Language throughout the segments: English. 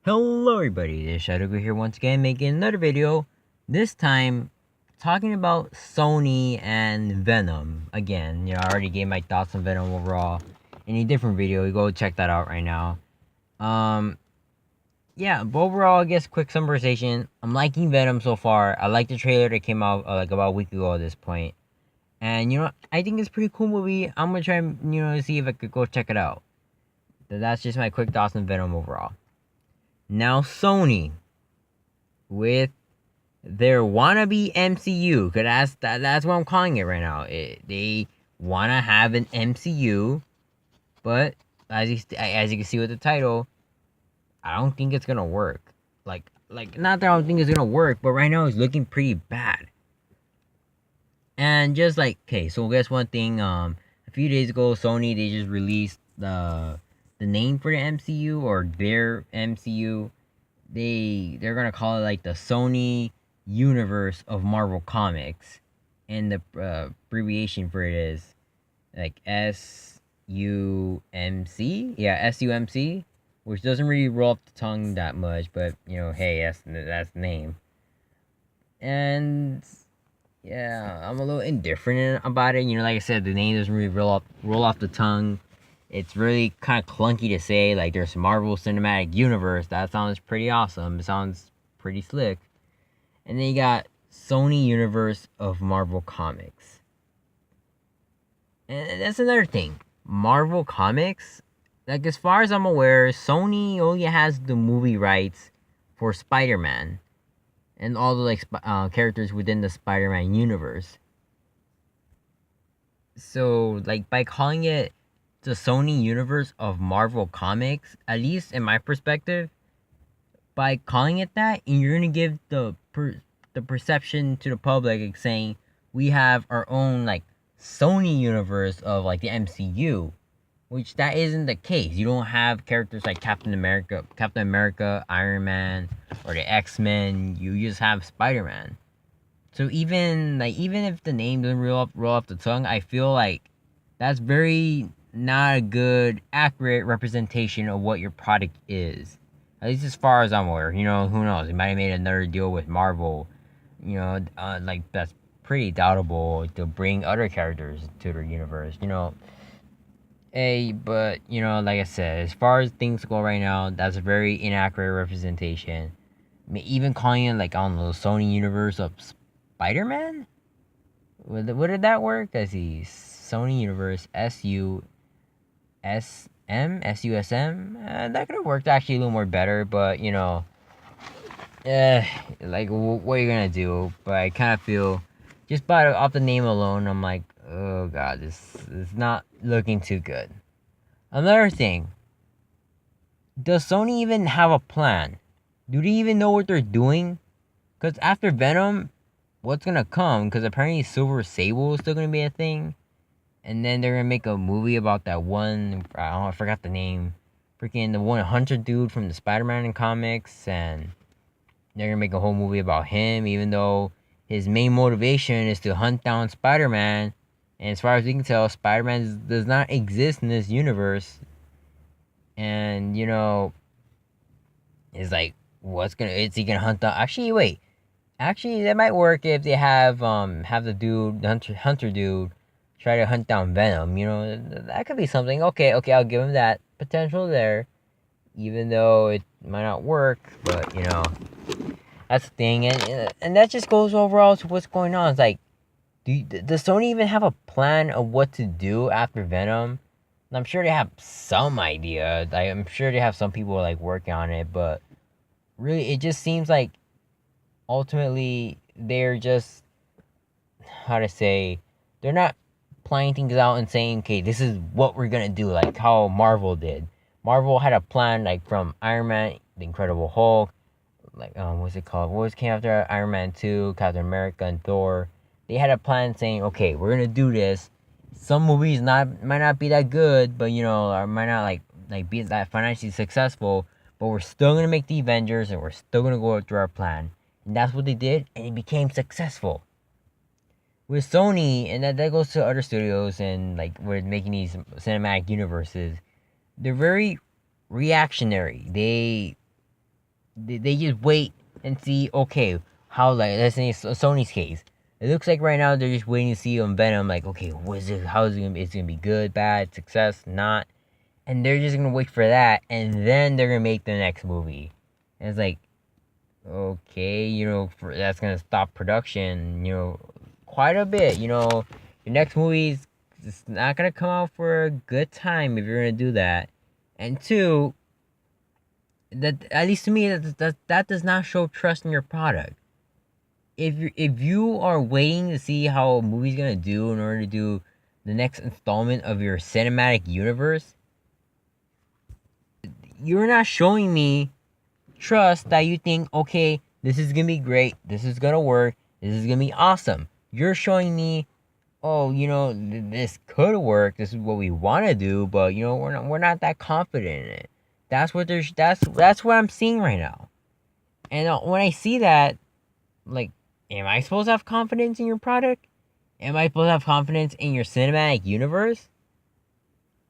Hello everybody, this is Shadow here once again making another video. This time, talking about Sony and Venom. Again, I already gave my thoughts on Venom overall in a different video. You go check that out right now. Yeah, but overall, I guess quick summarization. I'm liking Venom so far. I like the trailer that came out like about a week ago at this point. And I think it's a pretty cool movie. I'm gonna try and see if I could go check it out. That's just my quick thoughts on Venom overall. Now Sony with their wannabe MCU, cause that's what I'm calling it right now. They wanna have an MCU, but as you can see with the title, I don't think it's gonna work. Like not that I don't think it's gonna work, but right now it's looking pretty bad. And just like, okay, so guess one thing. A few days ago, Sony they just released the name for the MCU or their MCU. They're gonna call it like the Sony universe of Marvel Comics, and the abbreviation for it is like SUMC. Yeah, SUMC, which doesn't really roll off the tongue that much, but hey, that's the name. And yeah, I'm a little indifferent about it. Like I said, the name doesn't really roll off the tongue. It's really kind of clunky to say. Like, there's Marvel Cinematic Universe. That sounds pretty awesome. It sounds pretty slick. And then you got Sony Universe of Marvel Comics. And that's another thing. Marvel Comics, like as far as I'm aware, Sony only has the movie rights for Spider-Man and all the characters within the Spider-Man universe. So like by calling it the Sony universe of Marvel Comics, at least in my perspective, by calling it that, and you're gonna give the perception to the public, like saying we have our own like Sony universe of like the MCU, which that isn't the case. You don't have characters like Captain America, Iron Man, or the X-Men. You just have Spider-Man. So even if the name doesn't roll off the tongue, I feel like that's very not a good, accurate representation of what your product is. At least as far as I'm aware. Who knows? They might have made another deal with Marvel. Like that's pretty doubtable to bring other characters to their universe. Hey, but like I said, as far as things go right now, that's a very inaccurate representation. I mean, even calling it like on the Sony universe of Spider-Man. What did that work? I see Sony universe SUSM. That could have worked actually a little more better, but like what are you gonna do? But I kind of feel just off the name alone, I'm like, oh god, this is not looking too good. Another thing, does Sony even have a plan? Do they even know what they're doing? Because after Venom, what's gonna come? Because apparently Silver Sable is still gonna be a thing. And then they're gonna make a movie about that one. I forgot the name. Freaking the one Hunter dude from the Spider-Man comics, and they're gonna make a whole movie about him, even though his main motivation is to hunt down Spider-Man. And as far as we can tell, Spider-Man does not exist in this universe. And it's like, is he gonna hunt down? Actually, wait. Actually, that might work if they have the Hunter dude try to hunt down Venom. That could be something. Okay, I'll give him that potential there, even though it might not work. But that's the thing, and that just goes overall to what's going on. It's like, does Sony even have a plan of what to do after Venom? And I'm sure they have some idea. I'm sure they have some people like working on it, but really, it just seems like ultimately they're just, how to say, they're not planning things out and saying, okay, this is what we're gonna do, like how Marvel did. Marvel had a plan, like from Iron Man, the Incredible Hulk, like what's it called? What came after Iron Man 2, Captain America, and Thor? They had a plan saying, okay, we're gonna do this. Some movies might not be that good, but or might not like be that financially successful. But we're still gonna make the Avengers, and we're still gonna go through our plan. And that's what they did, and it became successful. With Sony, and that goes to other studios, and like we're making these cinematic universes, they're very reactionary. they just wait and see, okay, how, like, let's say Sony's case. It looks like right now they're just waiting to see on Venom, like, okay, how is it gonna be? Is it gonna be good, bad, success, not? And they're just gonna wait for that, and then they're gonna make the next movie. And it's like, okay, that's gonna stop production, quite a bit. Your next movie's it's not gonna come out for a good time if you're gonna do that. And two, that at least to me, that does not show trust in your product. If you are waiting to see how a movie's gonna do in order to do the next installment of your cinematic universe, you're not showing me trust that you think, okay, this is gonna be great, this is gonna work, this is gonna be awesome. You're showing me, oh, this could work, this is what we want to do, but we're not that confident in it. That's what I'm seeing right now. And when I see that, like, am I supposed to have confidence in your product? Am I supposed to have confidence in your cinematic universe?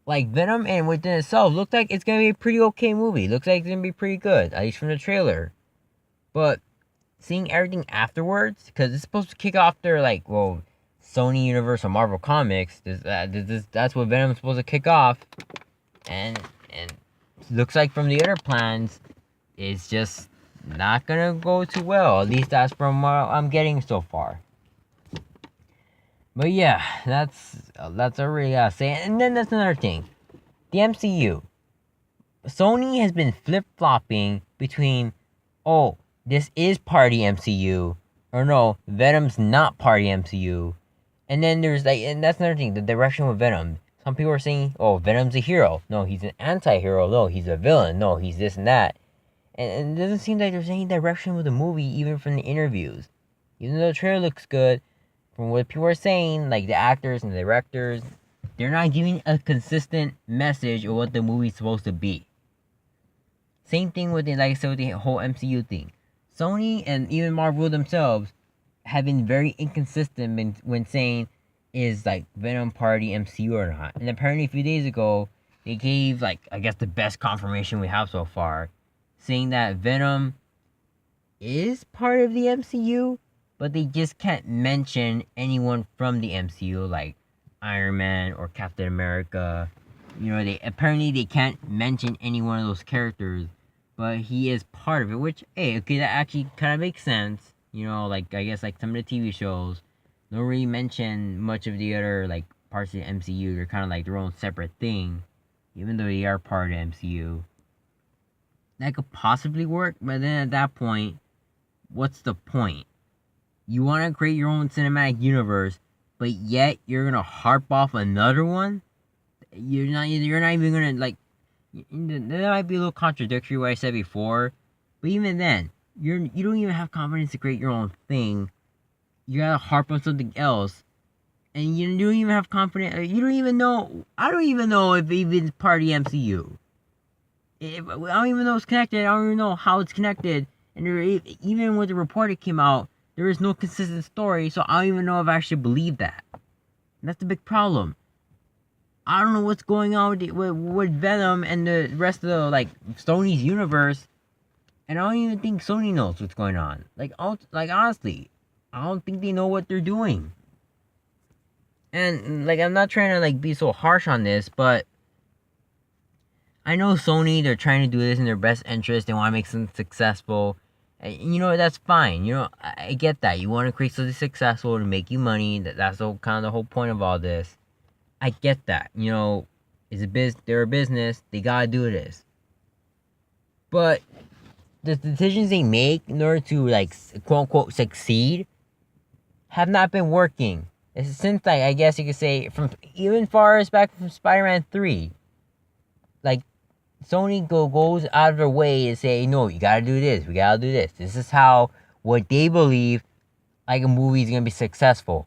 Like, Venom and within itself looked like it's gonna be a pretty okay movie. Looks like it's gonna be pretty good, at least from the trailer. But seeing everything afterwards, because it's supposed to kick off their, like, well, Sony Universe or Marvel Comics. That's what Venom's supposed to kick off, and looks like from the other plans, it's just not gonna go too well. At least that's from what I'm getting so far. But yeah, that's I really gotta say. And then that's another thing, the MCU. Sony has been flip-flopping between, oh, this is part of the MCU, or no, Venom's not part of the MCU. And then there's like, and that's another thing, the direction with Venom. Some people are saying, oh, Venom's a hero. No, he's an anti-hero. No, he's a villain. No, he's this and that. And it doesn't seem like there's any direction with the movie, even from the interviews. Even though the trailer looks good, from what people are saying, like the actors and the directors, they're not giving a consistent message of what the movie's supposed to be. Same thing with the, like I said, with the whole MCU thing. Sony and even Marvel themselves have been very inconsistent when saying, is like Venom part of the MCU or not. And apparently a few days ago, they gave, like, I guess the best confirmation we have so far, saying that Venom is part of the MCU, but they just can't mention anyone from the MCU, like Iron Man or Captain America. They can't mention any one of those characters, but he is part of it, which, hey, okay, that actually kind of makes sense. Like, I guess, like, some of the TV shows don't really mention much of the other, like, parts of the MCU. They're kind of like their own separate thing, even though they are part of the MCU. That could possibly work, but then at that point, what's the point? You want to create your own cinematic universe, but yet you're gonna harp off another one? You're not even gonna, like, that might be a little contradictory what I said before, but even then, you don't even have confidence to create your own thing. You gotta harp on something else, and you don't even have confidence. You don't even know. I don't even know if even it's part of the MCU. I don't even know it's connected. I don't even know how it's connected. And even when the report that came out, there is no consistent story, so I don't even know if I actually believe that. And that's the big problem. I don't know what's going on with Venom and the rest of the, like, Sony's universe, and I don't even think Sony knows what's going on. Like honestly, I don't think they know what they're doing. And, like, I'm not trying to, like, be so harsh on this, but I know Sony, they're trying to do this in their best interest. They want to make something successful. And, that's fine. I get that. You want to create something successful to make you money. That's kind of the whole point of all this. I get that. They're a business. They gotta do this. But the decisions they make in order to, like, quote unquote succeed have not been working. Since, like, I guess you could say, from even far as back from Spider-Man 3. Like, Sony goes out of their way to say, no, you gotta do this, we gotta do this. This is how, what they believe, like, a movie is gonna be successful.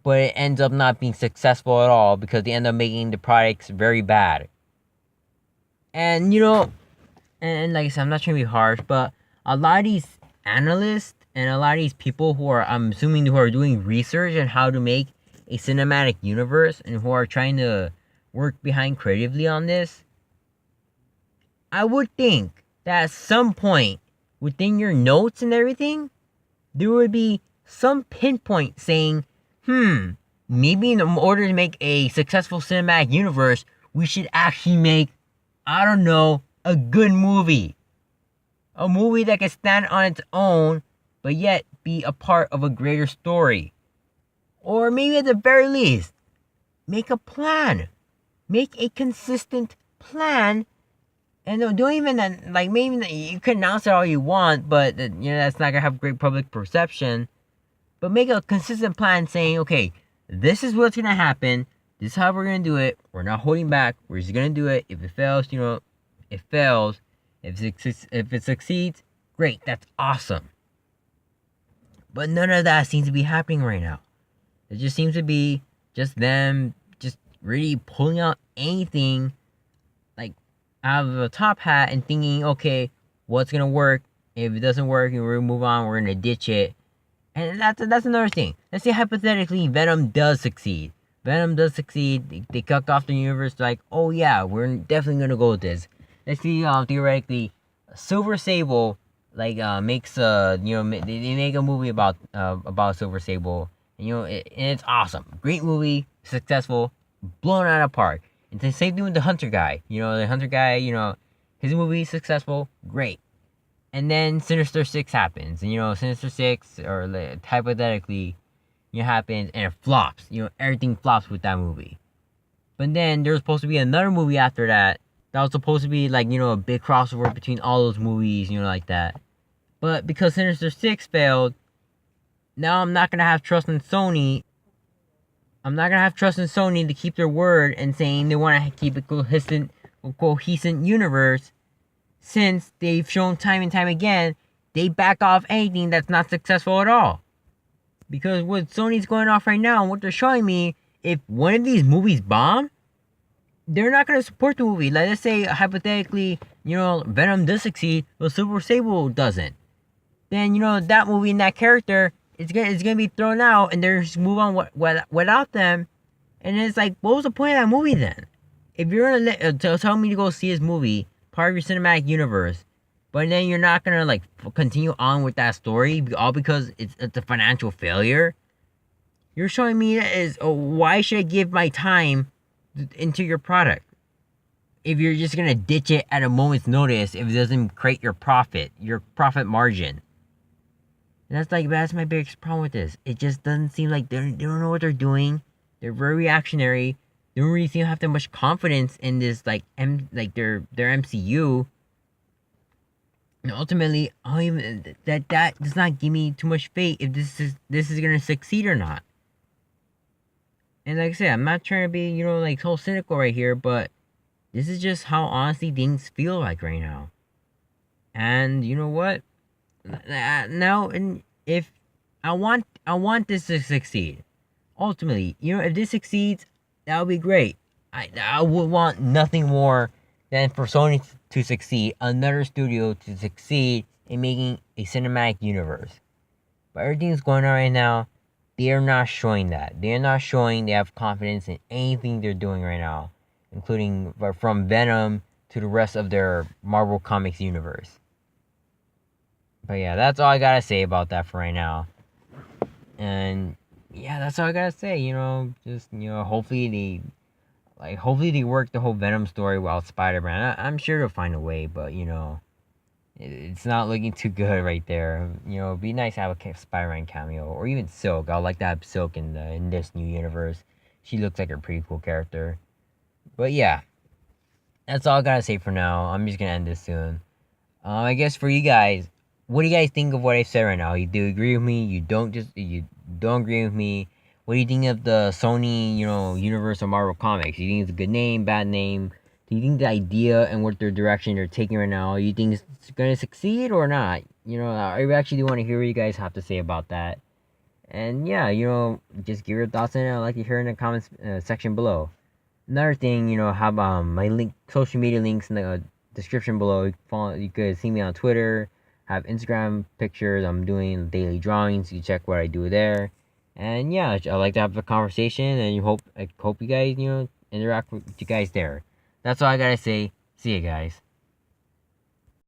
But it ends up not being successful at all because they end up making the products very bad. And, and like I said, I'm not trying to be harsh, but a lot of these analysts and a lot of these people who are, I'm assuming, who are doing research on how to make a cinematic universe and who are trying to work behind creatively on this, I would think that at some point within your notes and everything, there would be some pinpoint saying, maybe in order to make a successful cinematic universe, we should actually make, I don't know, a good movie. A movie that can stand on its own, but yet be a part of a greater story. Or maybe at the very least, make a plan. Make a consistent plan. And don't even, like, maybe you can announce it all you want, but, that's not going to have great public perception. But make a consistent plan saying, okay, this is what's going to happen. This is how we're going to do it. We're not holding back. We're just going to do it. If it fails, it fails. If it succeeds, great. That's awesome. But none of that seems to be happening right now. It just seems to be just them just really pulling out anything like out of the top hat and thinking, okay, what's going to work? If it doesn't work, we're going to move on. We're going to ditch it. And that's another thing. Let's say hypothetically Venom does succeed. They cut off the universe like, oh yeah, we're definitely going to go with this. Let's see, theoretically, Silver Sable, like, makes, they make a movie about Silver Sable, and, and it's awesome. Great movie, successful, blown out of the park. And the same thing with the Hunter guy. The Hunter guy, his movie, successful, great. And then Sinister Six happens, and, Sinister Six, or hypothetically, happens, and it flops. Everything flops with that movie. But then there's supposed to be another movie after that, that was supposed to be, like, a big crossover between all those movies, like that. But because Sinister Six failed, now I'm not going to have trust in Sony. I'm not going to have trust in Sony to keep their word and saying they want to keep a cohesive universe, since they've shown time and time again they back off anything that's not successful at all. Because what Sony's going off right now and what they're showing me, if one of these movies bomb, they're not going to support the movie. Like, let's say, hypothetically, Venom does succeed, but Silver Sable doesn't. Then, that movie and that character, it's gonna be thrown out, and they're just move on without them. And it's like, what was the point of that movie then? If you're going to tell me to go see this movie, part of your cinematic universe, but then you're not going to, like, continue on with that story, all because it's a financial failure, you're showing me that is, why should I give my time into your product if you're just gonna ditch it at a moment's notice if it doesn't create your profit margin? And that's my biggest problem with this. It just doesn't seem like they don't know what they're doing. They're very reactionary. They don't really seem to have that much confidence in this, like their MCU. And ultimately, that does not give me too much faith if this is gonna succeed or not. And like I said, I'm not trying to be, like, so cynical right here, but this is just how honestly things feel like right now. And you know what? Now, and if I want this to succeed, ultimately, if this succeeds, that would be great. I would want nothing more than for Sony to succeed, another studio to succeed in making a cinematic universe. But everything that's going on right now, they are not showing that. They are not showing they have confidence in anything they're doing right now, including from Venom to the rest of their Marvel Comics universe. But yeah, that's all I gotta say about that for right now. And yeah, that's all I gotta say. Just hopefully they work the whole Venom story while Spider-Man. I'm sure they'll find a way, but it's not looking too good right there. It'd be nice to have a Spider-Man cameo, or even Silk. I'd like to have Silk in this new universe. She looks like a pretty cool character. But yeah, that's all I gotta say for now. I'm just gonna end this soon. I guess for you guys, what do you guys think of what I said right now? You do agree with me? You don't agree with me? What do you think of the Sony, universe of Marvel Comics? Do you think it's a good name, bad name? Do you think the idea and what their direction they're taking right now, you think it's going to succeed or not? I actually do want to hear what you guys have to say about that. And yeah, just give your thoughts on it. I'd like to hear in the comments section below. Another thing, have my social media links in the description below. You could see me on Twitter, have Instagram pictures. I'm doing daily drawings. You check what I do there. And yeah, I like to have a conversation, and I hope you guys, interact with you guys there. That's all I gotta say. See you guys.